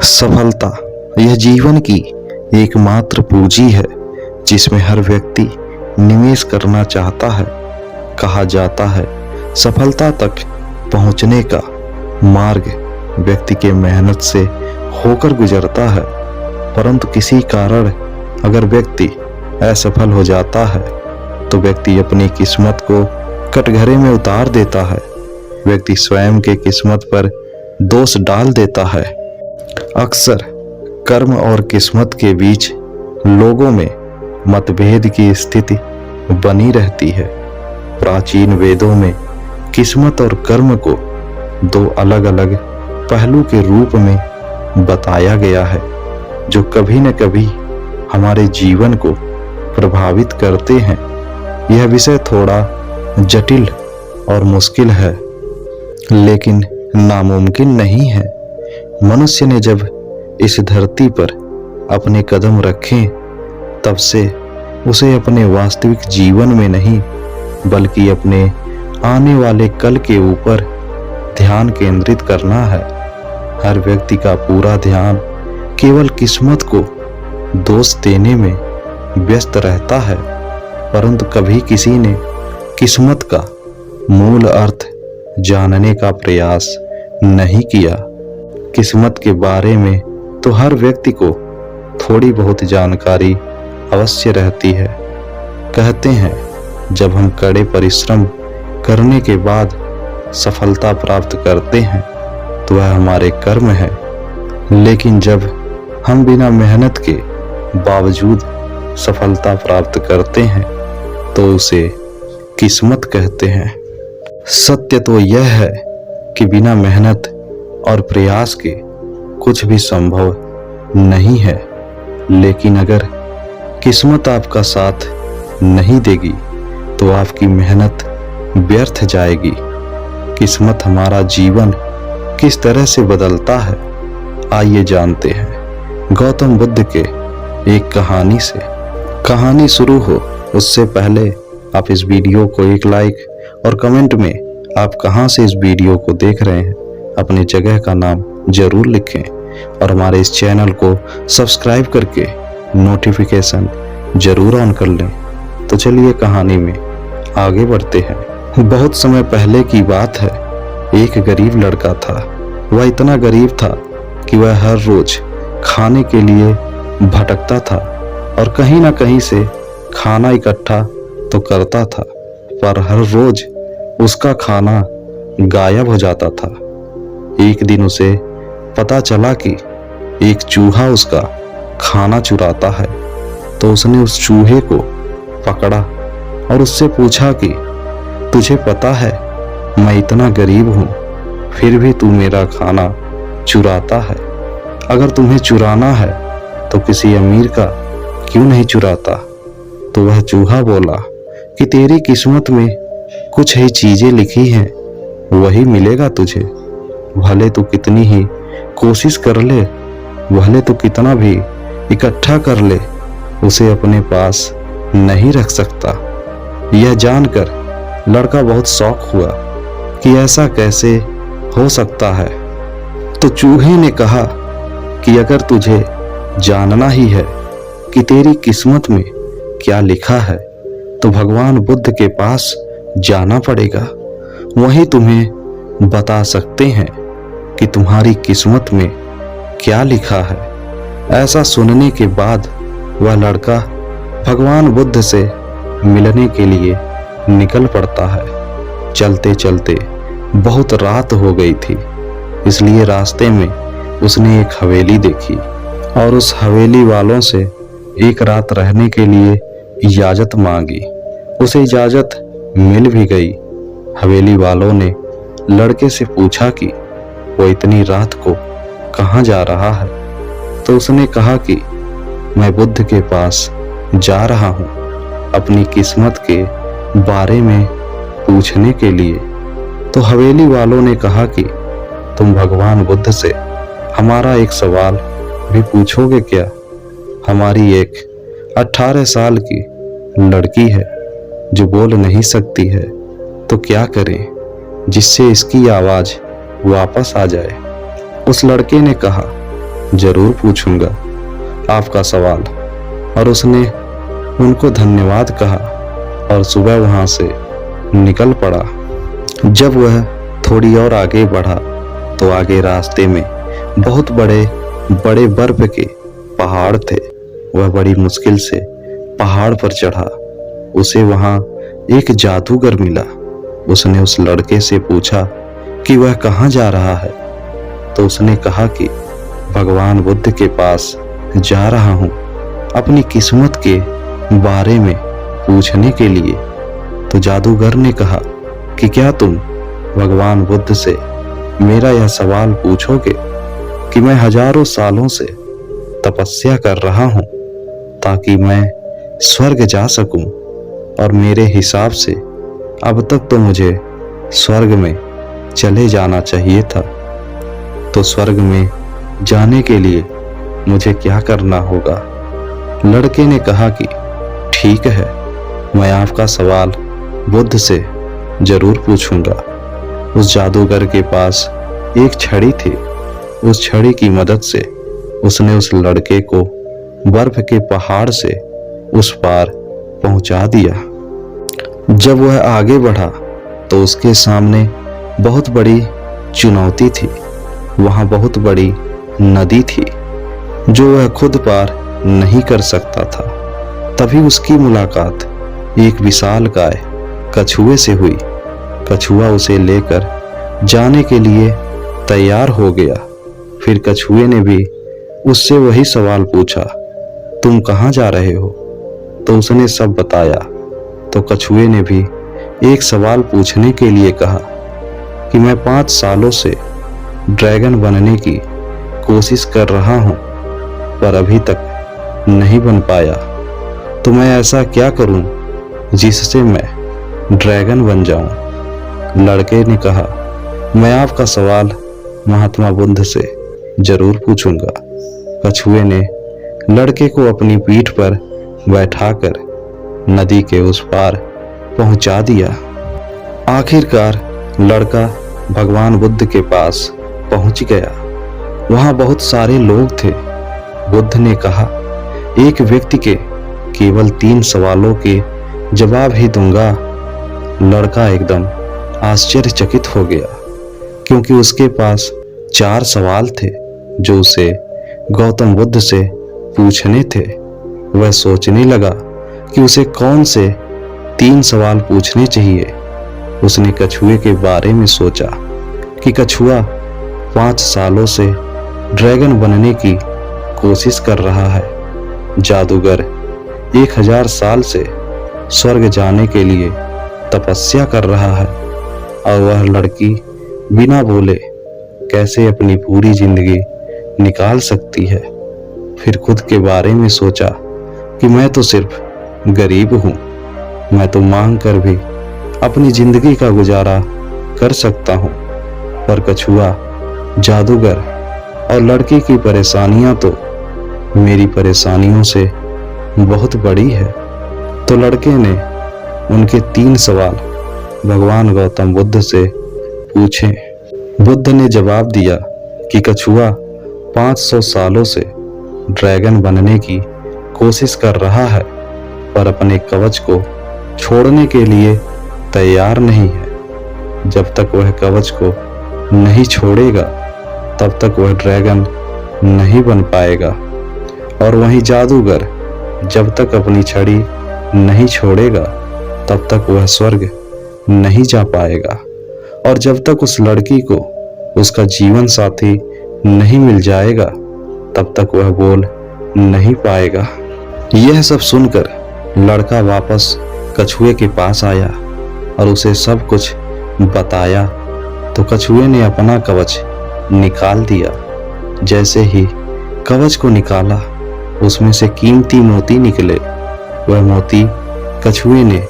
सफलता यह जीवन की एकमात्र पूंजी है जिसमें हर व्यक्ति निवेश करना चाहता है। कहा जाता है सफलता तक पहुंचने का मार्ग व्यक्ति के मेहनत से होकर गुजरता है, परंतु किसी कारण अगर व्यक्ति असफल हो जाता है तो व्यक्ति अपनी किस्मत को कटघरे में उतार देता है। व्यक्ति स्वयं के किस्मत पर दोष डाल देता है। अक्सर कर्म और किस्मत के बीच लोगों में मतभेद की स्थिति बनी रहती है। प्राचीन वेदों में किस्मत और कर्म को दो अलग अलग पहलू के रूप में बताया गया है, जो कभी न कभी हमारे जीवन को प्रभावित करते हैं। यह विषय थोड़ा जटिल और मुश्किल है, लेकिन नामुमकिन नहीं है। मनुष्य ने जब इस धरती पर अपने कदम रखे तब से उसे अपने वास्तविक जीवन में नहीं बल्कि अपने आने वाले कल के ऊपर ध्यान केंद्रित करना है। हर व्यक्ति का पूरा ध्यान केवल किस्मत को दोष देने में व्यस्त रहता है, परंतु कभी किसी ने किस्मत का मूल अर्थ जानने का प्रयास नहीं किया। किस्मत के बारे में तो हर व्यक्ति को थोड़ी बहुत जानकारी अवश्य रहती है। कहते हैं जब हम कड़े परिश्रम करने के बाद सफलता प्राप्त करते हैं तो वह हमारे कर्म है, लेकिन जब हम बिना मेहनत के बावजूद सफलता प्राप्त करते हैं तो उसे किस्मत कहते हैं। सत्य तो यह है कि बिना मेहनत और प्रयास के कुछ भी संभव नहीं है, लेकिन अगर किस्मत आपका साथ नहीं देगी तो आपकी मेहनत व्यर्थ जाएगी। किस्मत हमारा जीवन किस तरह से बदलता है, आइए जानते हैं गौतम बुद्ध के एक कहानी से। कहानी शुरू हो उससे पहले आप इस वीडियो को एक लाइक और कमेंट में आप कहां से इस वीडियो को देख रहे हैं अपनी जगह का नाम जरूर लिखें और हमारे इस चैनल को सब्सक्राइब करके नोटिफिकेशन जरूर ऑन कर लें। तो चलिए कहानी में आगे बढ़ते हैं। बहुत समय पहले की बात है। एक गरीब लड़का था। वह इतना गरीब था कि वह हर रोज खाने के लिए भटकता था और कहीं ना कहीं से खाना इकट्ठा तो करता था, पर हर रोज उसका खाना गायब हो जाता था। एक दिन उसे पता चला कि एक चूहा उसका खाना चुराता है, तो उसने उस चूहे को पकड़ा और उससे पूछा कि तुझे पता है मैं इतना गरीब हूं, फिर भी तू मेरा खाना चुराता है। अगर तुम्हें चुराना है तो किसी अमीर का क्यों नहीं चुराता? तो वह चूहा बोला कि तेरी किस्मत में कुछ ही चीजें लिखी हैं, वही मिलेगा तुझे। भले तू कितनी ही कोशिश कर ले, भले तू कितना भी इकट्ठा कर ले, उसे अपने पास नहीं रख सकता। यह जानकर लड़का बहुत शौक हुआ कि ऐसा कैसे हो सकता है। तो चूहे ने कहा कि अगर तुझे जानना ही है कि तेरी किस्मत में क्या लिखा है तो भगवान बुद्ध के पास जाना पड़ेगा। वही तुम्हें बता सकते हैं कि तुम्हारी किस्मत में क्या लिखा है। ऐसा सुनने के बाद वह लड़का भगवान बुद्ध से मिलने के लिए निकल पड़ता है। चलते चलते बहुत रात हो गई थी, इसलिए रास्ते में उसने एक हवेली देखी और उस हवेली वालों से एक रात रहने के लिए इजाजत मांगी। उसे इजाजत मिल भी गई। हवेली वालों ने लड़के से पूछा कि वो इतनी रात को कहाँ जा रहा है, तो उसने कहा कि मैं बुद्ध के पास जा रहा हूँ अपनी किस्मत के बारे में पूछने के लिए। तो हवेली वालों ने कहा कि तुम भगवान बुद्ध से हमारा एक सवाल भी पूछोगे क्या? हमारी एक 18 साल की लड़की है जो बोल नहीं सकती है, तो क्या करें जिससे इसकी आवाज वापस आ जाए? उस लड़के ने कहा जरूर पूछूंगा आपका सवाल। और उसने उनको धन्यवाद कहा और सुबह वहां से निकल पड़ा। जब वह थोड़ी और आगे बढ़ा तो आगे रास्ते में बहुत बड़े बड़े बर्फ के पहाड़ थे। वह बड़ी मुश्किल से पहाड़ पर चढ़ा। उसे वहां एक जादूगर मिला। उसने उस लड़के से पूछा कि वह कहाँ जा रहा है। तो उसने कहा कि भगवान बुद्ध के पास जा रहा हूं अपनी किस्मत के बारे में पूछने के लिए। तो जादूगर ने कहा कि क्या तुम भगवान बुद्ध से मेरा यह सवाल पूछोगे कि मैं हजारों सालों से तपस्या कर रहा हूं ताकि मैं स्वर्ग जा सकूं, और मेरे हिसाब से अब तक तो मुझे स्वर्ग में चले जाना चाहिए था। तो स्वर्ग में जाने के लिए मुझे क्या करना होगा? लड़के ने कहा कि ठीक है, मैं आपका सवाल बुद्ध से जरूर पूछूंगा। उस जादूगर के पास एक छड़ी थी। उस छड़ी की मदद से उसने उस लड़के को बर्फ के पहाड़ से उस पार पहुंचा दिया। जब वह आगे बढ़ा तो उसके सामने बहुत बड़ी चुनौती थी। वहां बहुत बड़ी नदी थी जो वह खुद पार नहीं कर सकता था। तभी उसकी मुलाकात एक विशालकाय कछुए से हुई। कछुआ उसे लेकर जाने के लिए तैयार हो गया। फिर कछुए ने भी उससे वही सवाल पूछा, तुम कहाँ जा रहे हो? तो उसने सब बताया। तो कछुए ने भी एक सवाल पूछने के लिए कहा कि मैं 5 सालों से ड्रैगन बनने की कोशिश कर रहा हूं पर अभी तक नहीं बन पाया। तो मैं ऐसा क्या करूं जिससे मैं ड्रैगन बन जाऊं? लड़के ने कहा, मैं आपका सवाल महात्मा बुद्ध से जरूर पूछूंगा। कछुए ने लड़के को अपनी पीठ पर बैठाकर नदी के उस पार पहुंचा दिया। आखिरकार लड़का भगवान बुद्ध के पास पहुंच गया। वहां बहुत सारे लोग थे। बुद्ध ने कहा, एक व्यक्ति के केवल 3 सवालों के जवाब ही दूंगा। लड़का एकदम आश्चर्यचकित हो गया क्योंकि उसके पास 4 सवाल थे जो उसे गौतम बुद्ध से पूछने थे। वह सोचने लगा कि उसे कौन से 3 सवाल पूछने चाहिए। उसने कछुए के बारे में सोचा कि कछुआ 5 सालों से ड्रैगन बनने की कोशिश कर रहा है। जादूगर 1000 साल से स्वर्ग जाने के लिए तपस्या कर रहा है और वह लड़की बिना बोले कैसे अपनी पूरी जिंदगी निकाल सकती है। फिर खुद के बारे में सोचा कि मैं तो सिर्फ गरीब हूं, मैं तो मांग कर भी अपनी जिंदगी का गुजारा कर सकता हूं। पर कछुआ, जादूगर और लड़की की परेशानियां तो मेरी परेशानियों से बहुत बड़ी है। तो लड़के ने उनके 3 सवाल भगवान गौतम बुद्ध से पूछे। बुद्ध ने जवाब दिया कि कछुआ 500 सालों से ड्रैगन बनने की कोशिश कर रहा है पर अपने कवच को छोड़ने के लिए तैयार नहीं है। जब तक वह कवच को नहीं छोड़ेगा तब तक वह ड्रैगन नहीं बन पाएगा। और वहीं जादूगर जब तक अपनी छड़ी नहीं छोड़ेगा तब तक वह स्वर्ग नहीं जा पाएगा। और जब तक उस लड़की को उसका जीवन साथी नहीं मिल जाएगा तब तक वह बोल नहीं पाएगा। यह सब सुनकर लड़का वापस कछुए के पास आया और उसे सब कुछ बताया। तो कछुए ने अपना कवच निकाल दिया। जैसे ही कवच को निकाला उसमें से कीमती मोती निकले। वह मोती कछुए ने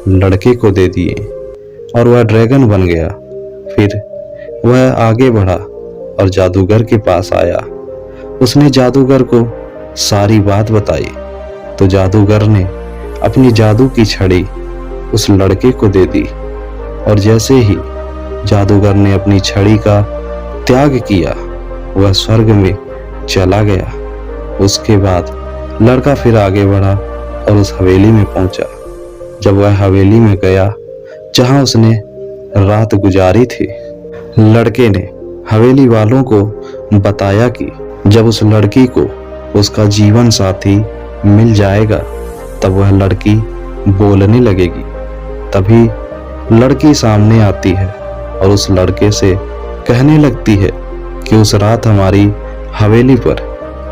लड़के को दे दिए और वह ड्रैगन बन गया। फिर वह आगे बढ़ा और जादूगर के पास आया। उसने जादूगर को सारी बात बताई। तो जादूगर ने अपनी जादू की छड़ी उस लड़के को दे दी और जैसे ही जादूगर ने अपनी छड़ी का त्याग किया वह स्वर्ग में चला गया। उसके बाद लड़का फिर आगे बढ़ा और उस हवेली में पहुंचा। जब वह हवेली में गया जहां उसने रात गुजारी थी, लड़के ने हवेली वालों को बताया कि जब उस लड़की को उसका जीवन साथी मिल जाएगा तब वह लड़की बोलने लगेगी। तभी लड़की सामने आती है और उस लड़के से कहने लगती है कि उस रात हमारी हवेली पर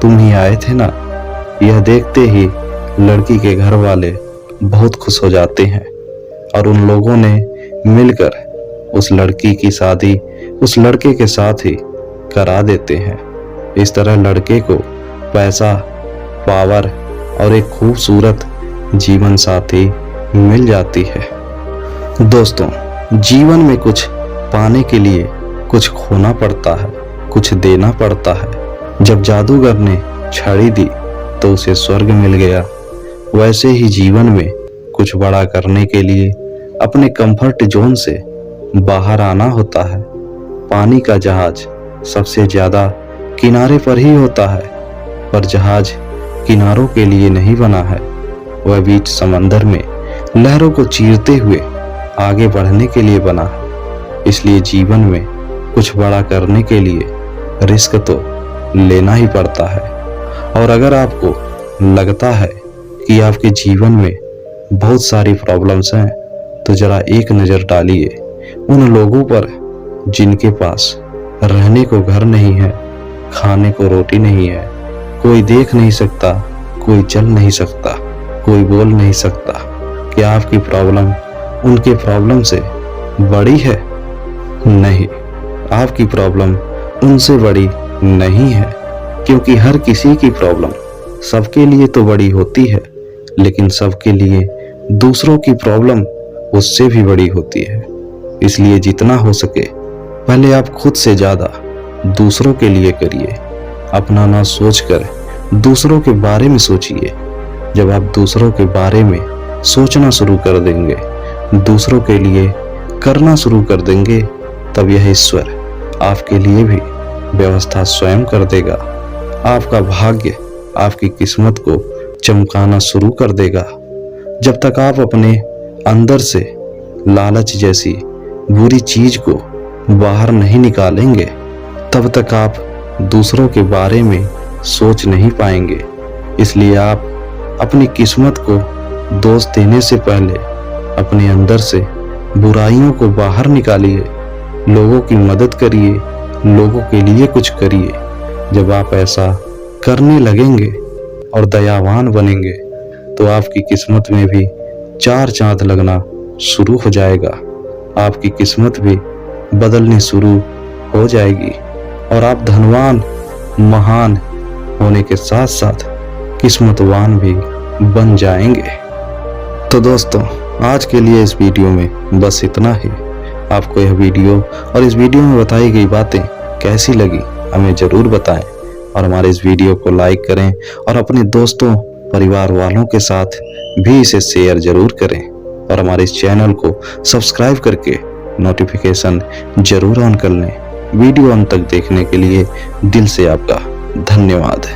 तुम ही आए थे ना। यह देखते ही लड़की के घर वाले बहुत खुश हो जाते हैं और उन लोगों ने मिलकर उस लड़की की शादी उस लड़के के साथ ही करा देते हैं। इस तरह लड़के को पैसा, पावर और एक खूबसूरत जीवन साथी मिल जाती है। दोस्तों, जीवन में कुछ पाने के लिए कुछ खोना पड़ता है, कुछ देना पड़ता है। जब जादूगर ने छड़ी दी तो उसे स्वर्ग मिल गया। वैसे ही जीवन में कुछ बड़ा करने के लिए अपने कंफर्ट जोन से बाहर आना होता है। पानी का जहाज सबसे ज्यादा किनारे पर ही होता है, पर जहाज किनारों के लिए नहीं बना है। वह बीच समंदर में लहरों को चीरते हुए आगे बढ़ने के लिए बना है। इसलिए जीवन में कुछ बड़ा करने के लिए रिस्क तो लेना ही पड़ता है। और अगर आपको लगता है कि आपके जीवन में बहुत सारी प्रॉब्लम्स हैं, तो जरा एक नज़र डालिए उन लोगों पर जिनके पास रहने को घर नहीं है, खाने को रोटी नहीं है, कोई देख नहीं सकता, कोई चल नहीं सकता, कोई बोल नहीं सकता। क्या आपकी प्रॉब्लम उनके प्रॉब्लम से बड़ी है? नहीं, आपकी प्रॉब्लम उनसे बड़ी नहीं है, क्योंकि हर किसी की प्रॉब्लम सबके लिए तो बड़ी होती है, लेकिन सबके लिए दूसरों की प्रॉब्लम उससे भी बड़ी होती है। इसलिए जितना हो सके पहले आप खुद से ज्यादा दूसरों के लिए करिए। अपना ना सोचकर दूसरों के बारे में सोचिए। जब आप दूसरों के बारे में सोचना शुरू कर देंगे, दूसरों के लिए करना शुरू कर देंगे, तब यह ईश्वर आपके लिए भी व्यवस्था स्वयं कर देगा। आपका भाग्य आपकी किस्मत को चमकाना शुरू कर देगा। जब तक आप अपने अंदर से लालच जैसी बुरी चीज को बाहर नहीं निकालेंगे, तब तक आप दूसरों के बारे में सोच नहीं पाएंगे। इसलिए आप अपनी किस्मत को दोष देने से पहले अपने अंदर से बुराइयों को बाहर निकालिए, लोगों की मदद करिए, लोगों के लिए कुछ करिए। जब आप ऐसा करने लगेंगे और दयावान बनेंगे, तो आपकी किस्मत में भी चार चांद लगना शुरू हो जाएगा। आपकी किस्मत भी बदलने शुरू हो जाएगी और आप धनवान, महान होने के साथ साथ किस्मतवान भी बन जाएंगे। तो दोस्तों, आज के लिए इस वीडियो में बस इतना ही। आपको यह वीडियो और इस वीडियो में बताई गई बातें कैसी लगी हमें जरूर बताएं और हमारे इस वीडियो को लाइक करें और अपने दोस्तों, परिवार वालों के साथ भी इसे शेयर जरूर करें और हमारे इस चैनल को सब्सक्राइब करके नोटिफिकेशन जरूर ऑन कर लें। वीडियो अंत तक देखने के लिए दिल से आपका धन्यवाद।